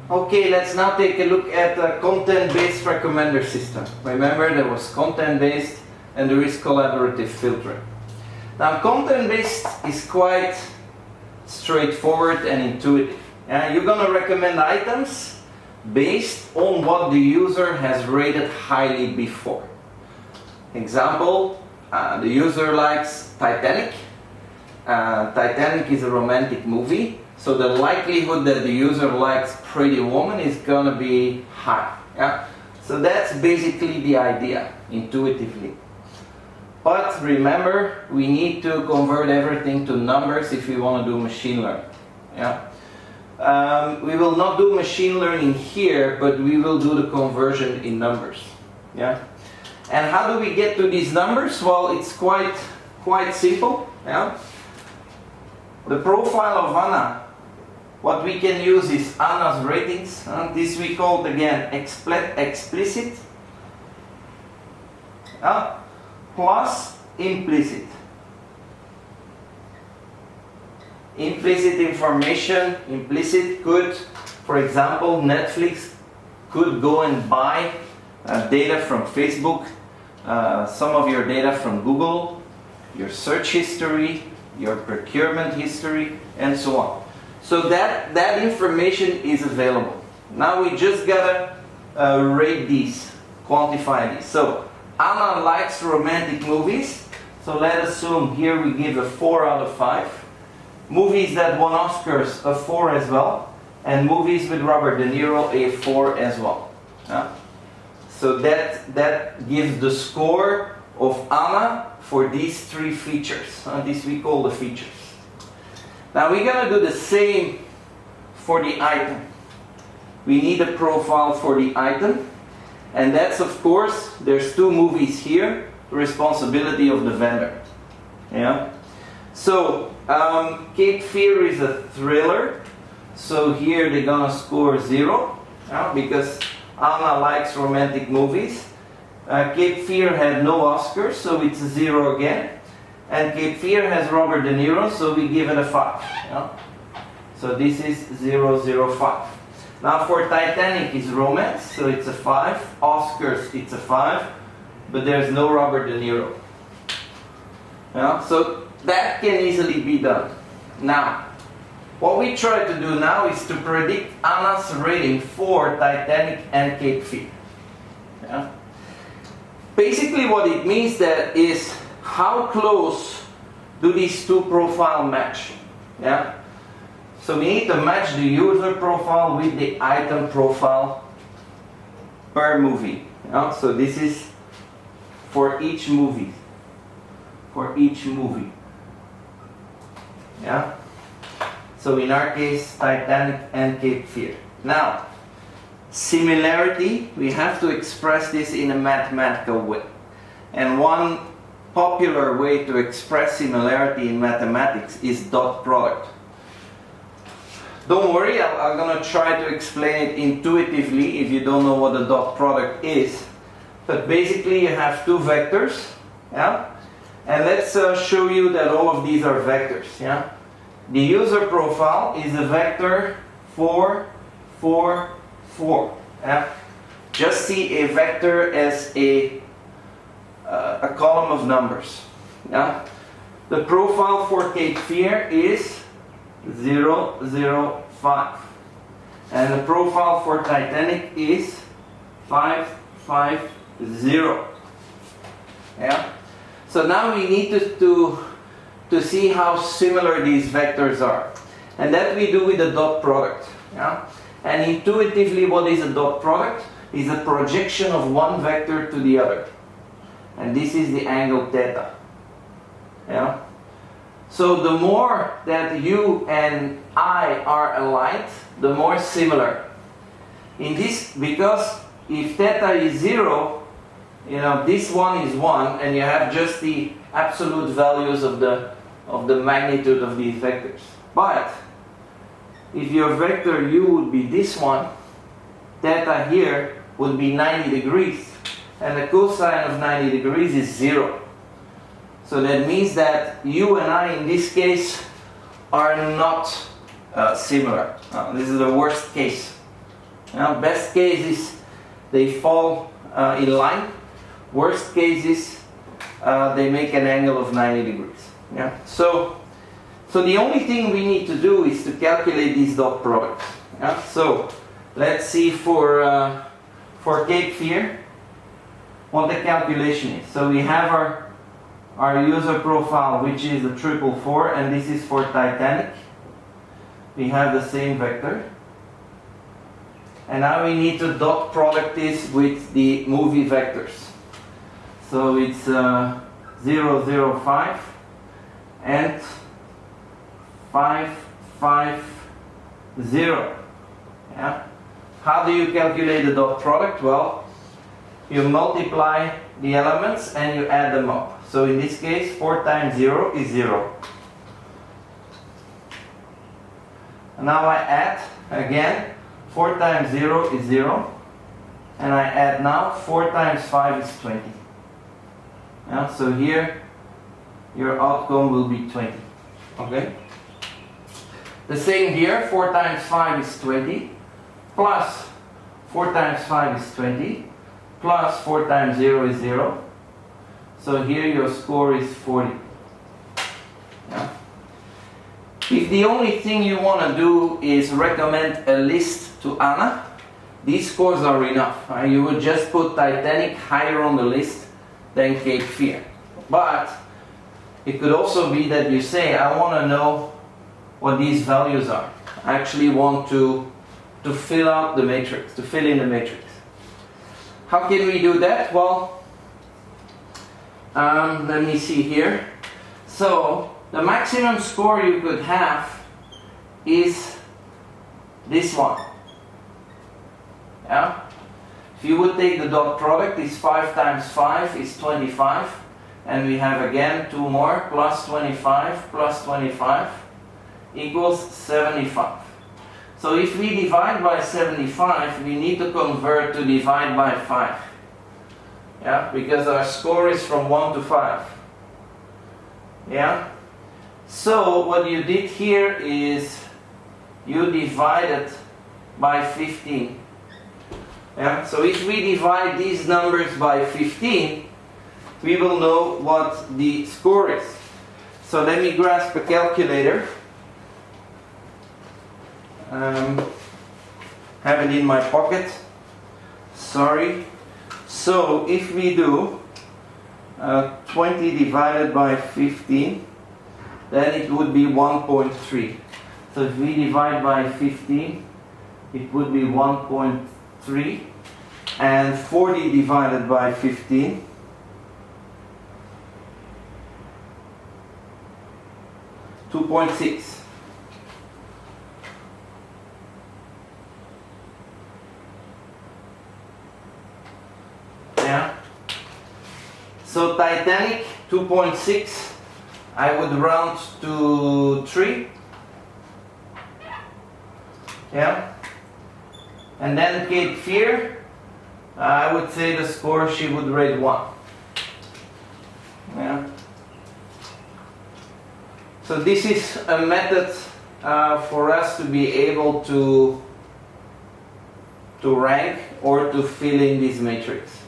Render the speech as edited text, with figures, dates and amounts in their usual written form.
Okay, let's now take a look at the content-based recommender system. Remember, there was content-based and there is collaborative filtering. Now, content-based is quite straightforward and intuitive. You're going to recommend items based on what the user has rated highly before. Example, the user likes Titanic. Titanic is a romantic movie, so the likelihood that the user likes Pretty Woman is going to be high. So that's basically the idea, intuitively. But remember, we need to convert everything to numbers if we want to do machine learning. We will not do machine learning here, but we will do the conversion in numbers. And how do we get to these numbers? Well, it's quite simple. The profile of Anna, what we can use is Anna's ratings. This we call again explicit plus implicit. Implicit information, implicit could, for example, Netflix could go and buy data from Facebook, some of your data from Google, your search history, your procurement history, and so on. So that information is available. Now we just gotta rate these, quantify these. So Anna likes romantic movies, so let's assume here we give a 4 out of 5. Movies that won Oscars, a 4 as well, and movies with Robert De Niro, a 4 as well. So that gives the score of Anna for these 3 features. This we call the features. Now we're going to do the same for the item. We need a profile for the item, and that's, of course, there's 2 movies here, responsibility of the vendor. So Cape Fear is a thriller, so here they're going to score 0, because Anna likes romantic movies. Cape Fear had no Oscars, so it's a 0 again. And Cape Fear has Robert De Niro, so we give it a 5. So this is 0, 0, 5. Now for Titanic is romance, so it's a 5. Oscars, it's a 5. But there's no Robert De Niro. So that can easily be done. Now, what we try to do now is to predict Anna's rating for Titanic and Cape Fear. Basically what it means that is how close do these 2 profiles match. So we need to match the user profile with the item profile per movie. So this is for each movie. So in our case, Titanic and Cape Fear. Now, similarity, we have to express this in a mathematical way. And one popular way to express similarity in mathematics is dot product. Don't worry, I'm going to try to explain it intuitively if you don't know what a dot product is. But basically you have 2 vectors. And let's show you that all of these are vectors. The user profile is a vector 4, 4, 4. Just see a vector as a column of numbers. The profile for Cape Fear is 0, 0, 5. And the profile for Titanic is 5, 5, 0. So now we need to see how similar these vectors are. And that we do with the dot product. And intuitively, what is a dot product? Is a projection of one vector to the other. And this is the angle theta. So the more that you and I are aligned, the more similar. Because if theta is 0, this one is 1, and you have just the absolute values of the magnitude of these vectors. But if your vector u would be this one, theta here would be 90 degrees, and the cosine of 90 degrees is 0. So that means that you and I in this case are not similar. This is the worst case. Now, best cases, they fall in line. Worst cases, they make an angle of 90 degrees. Yeah. So the only thing we need to do is to calculate these dot products. Yeah. So let's see for Cape Fear what the calculation is. So we have our user profile, which is the 444, and this is for Titanic. We have the same vector. And now we need to dot product this with the movie vectors. So it's 0, 0, 5 and 5, 5, 0. Yeah. How do you calculate the dot product? Well, you multiply the elements and you add them up. So in this case, 4 times 0 is 0. And now I add again, 4 times 0 is 0. And I add now 4 times 5 is 20. Yeah, so here your outcome will be 20. Okay? The same here, 4 times 5 is 20, plus 4 times 5 is 20, plus 4 times 0 is 0. So here your score is 40. Yeah. If the only thing you want to do is recommend a list to Anna, these scores are enough. You would just put Titanic higher on the list than Cape Fear. But it could also be that you say, I want to know what these values are. I actually want to fill out the matrix, to fill in the matrix. How can we do that? Well, let me see here. So the maximum score you could have is this one. Yeah? If you would take the dot product, is 5 times 5 is 25. And we have again 2 more, plus 25 plus 25 equals 75. So if we divide by 75, we need to convert to divide by 5. Yeah, because our score is from 1 to 5. Yeah? So what you did here is you divided by 15. Yeah? So if we divide these numbers by 15, we will know what the score is. So let me grasp a calculator. Have it in my pocket. Sorry. So if we do 20 divided by 15, then it would be 1.3. So if we divide by 15, it would be 1.3. And 40 divided by 15, $2.6. Yeah. So Titanic 2.6. I would round to 3. Yeah. And then Cape Fear, I would say the score she would rate 1. Yeah. So this is a method for us to be able to rank or to fill in this matrix.